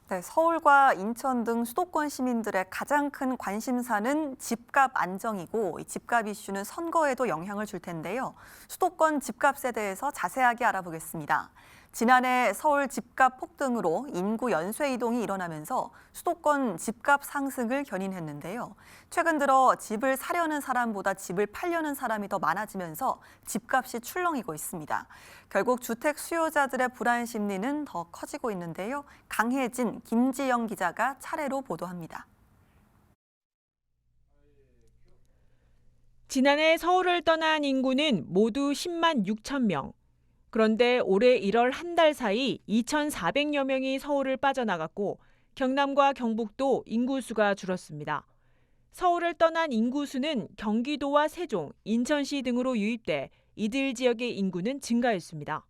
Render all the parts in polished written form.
네, 서울과 인천 등 수도권 시민들의 가장 큰 관심사는 집값 안정이고 이 집값 이슈는 선거에도 영향을 줄 텐데요. 수도권 집값에 대해서 자세하게 알아보겠습니다. 지난해 서울 집값 폭등으로 인구 연쇄 이동이 일어나면서 수도권 집값 상승을 견인했는데요. 최근 들어 집을 사려는 사람보다 집을 팔려는 사람이 더 많아지면서 집값이 출렁이고 있습니다. 결국 주택 수요자들의 불안 심리는 더 커지고 있는데요. 강혜진, 김지영 기자가 차례로 보도합니다. 지난해 서울을 떠난 인구는 모두 10만 6천 명. 그런데 올해 1월 한 달 사이 2,400여 명이 서울을 빠져나갔고 경남과 경북도 인구수가 줄었습니다. 서울을 떠난 인구수는 경기도와 세종, 인천시 등으로 유입돼 이들 지역의 인구는 증가했습니다.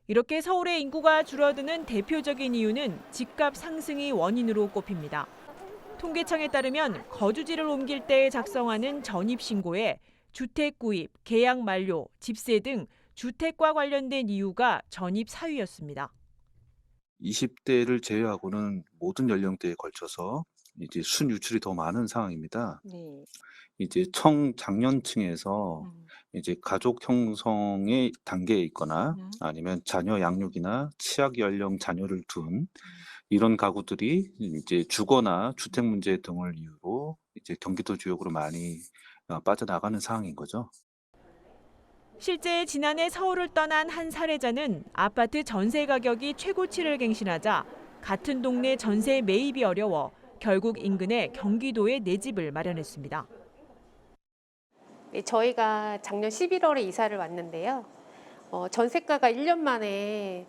이렇게 서울의 인구가 줄어드는 대표적인 이유는 집값 상승이 원인으로 꼽힙니다. 통계청에 따르면 거주지를 옮길 때 작성하는 전입신고에 주택 구입, 계약 만료, 집세 등 주택과 관련된 이유가 전입 사유였습니다. 20대를 제외하고는 모든 연령대에 걸쳐서 이제 순유출이 더 많은 상황입니다. 네. 이제 청장년층에서 이제 가족 형성의 단계에 있거나 아니면 자녀 양육이나 취약 연령 자녀를 둔 이런 가구들이 이제 주거나 주택 문제 등을 이유로 이제 경기도 지역으로 많이 빠져나가는 상황인 거죠. 실제 지난해 서울을 떠난 한 사례자는 아파트 전세 가격이 최고치를 갱신하자 같은 동네 전세 매입이 어려워 결국 인근의 경기도에 내 집을 마련했습니다. 네, 저희가 작년 11월에 이사를 왔는데요. 전세가가 1년 만에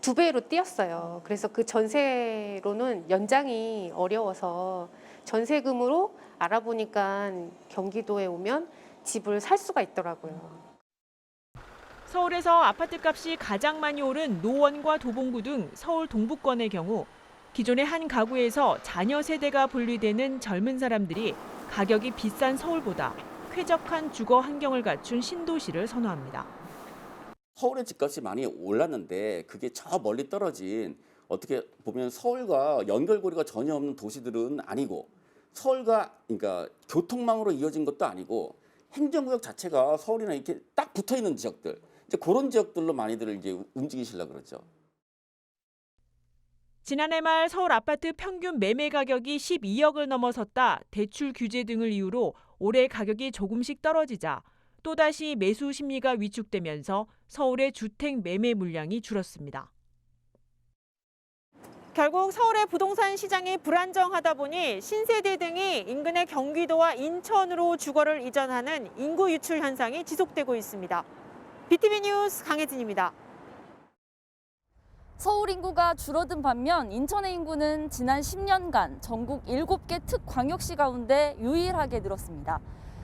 2배로 뛰었어요. 그래서 그 전세로는 연장이 어려워서 전세금으로 알아보니까 경기도에 오면 집을 살 수가 있더라고요. 서울에서 아파트값이 가장 많이 오른 노원과 도봉구 등 서울 동부권의 경우 기존의 한 가구에서 자녀 세대가 분리되는 젊은 사람들이 가격이 비싼 서울보다 쾌적한 주거 환경을 갖춘 신도시를 선호합니다. 서울의 집값이 많이 올랐는데 그게 저 멀리 떨어진 어떻게 보면 서울과 연결고리가 전혀 없는 도시들은 아니고 서울과 그러니까 교통망으로 이어진 것도 아니고 행정구역 자체가 서울이랑 이렇게 딱 붙어 있는 지역들 이제 그런 지역들로 많이들 이제 움직이시려고 그러죠. 지난해 말 서울 아파트 평균 매매 가격이 12억을 넘어섰다 대출 규제 등을 이유로 올해 가격이 조금씩 떨어지자 또다시 매수 심리가 위축되면서 서울의 주택 매매 물량이 줄었습니다. 결국 서울의 부동산 시장이 불안정하다 보니 신세대 등이 인근의 경기도와 인천으로 주거를 이전하는 인구 유출 현상이 지속되고 있습니다. BTV 뉴스 강혜진입니다. 서울 인구가 줄어든 반면 인천의 인구는 지난 10년간 전국 7개 특광역시 가운데 유일하게 늘었습니다.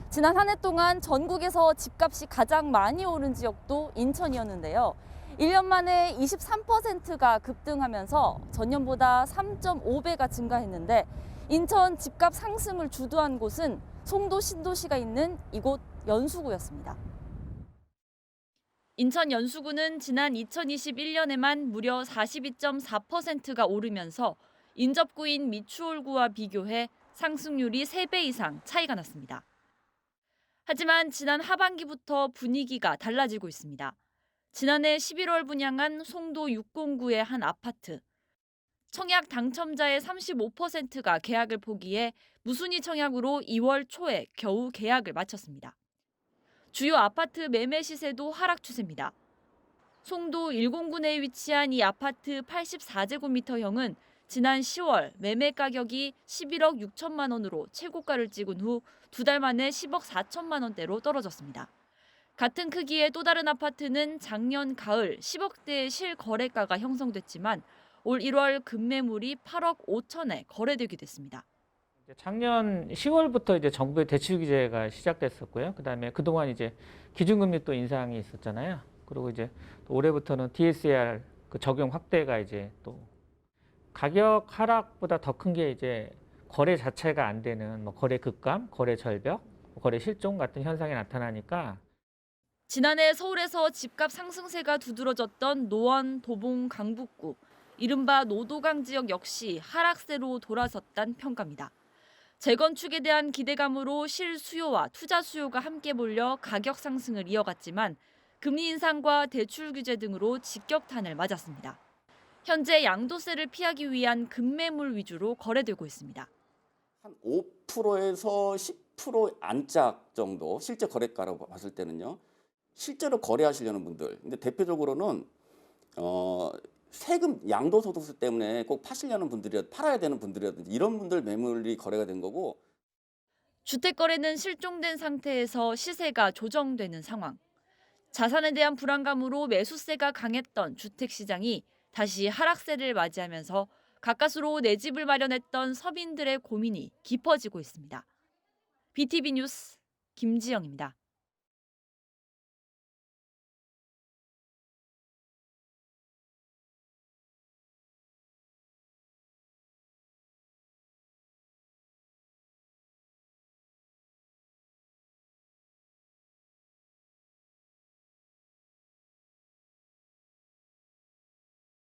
지난 한 해 동안 전국에서 집값이 가장 많이 오른 지역도 인천이었는데요. 1년 만에 23%가 급등하면서 전년보다 3.5배가 증가했는데 인천 집값 상승을 주도한 곳은 송도 신도시가 있는 이곳 연수구였습니다. 인천 연수구는 지난 2021년에만 무려 42.4%가 오르면서 인접구인 미추홀구와 비교해 상승률이 3배 이상 차이가 났습니다. 하지만 지난 하반기부터 분위기가 달라지고 있습니다. 지난해 11월 분양한 송도 609의 한 아파트. 청약 당첨자의 35%가 계약을 포기해 무순위 청약으로 2월 초에 겨우 계약을 마쳤습니다. 주요 아파트 매매 시세도 하락 추세입니다. 송도 109 내에 위치한 이 아파트 84제곱미터형은 지난 10월 매매 가격이 11억 6천만 원으로 최고가를 찍은 후 2달 만에 10억 4천만 원대로 떨어졌습니다. 같은 크기의 또 다른 아파트는 작년 가을 10억대의 실거래가가 형성됐지만 올 1월 급매물이 8억 5천에 거래되게 됐습니다. 작년 10월부터 이제 정부의 대출 규제가 시작됐었고요. 그다음에 그동안 이제 기준금리 또 인상이 있었잖아요. 그리고 이제 또 올해부터는 DSR 그 적용 확대가 이제 또 가격 하락보다 더 큰 게 이제 거래 자체가 안 되는 뭐 거래 급감, 거래 절벽, 거래 실종 같은 현상이 나타나니까 지난해 서울에서 집값 상승세가 두드러졌던 노원, 도봉, 강북구. 이른바 노도강 지역 역시 하락세로 돌아섰다는 평가입니다. 재건축에 대한 기대감으로 실수요와 투자 수요가 함께 몰려 가격 상승을 이어갔지만 금리 인상과 대출 규제 등으로 직격탄을 맞았습니다. 현재 양도세를 피하기 위한 급매물 위주로 거래되고 있습니다. 한 5%에서 10% 안짝 정도 실제 거래가라고 봤을 때는요. 실제로 거래하시려는 분들. 근데 대표적으로는 세금 양도소득세 때문에 꼭 파시려는 분들이 팔아야 되는 분들이라든지 이런 분들 매물이 거래가 된 거고. 주택 거래는 실종된 상태에서 시세가 조정되는 상황. 자산에 대한 불안감으로 매수세가 강했던 주택 시장이 다시 하락세를 맞이하면서 가까스로 내 집을 마련했던 서민들의 고민이 깊어지고 있습니다. BTV 뉴스 김지영입니다.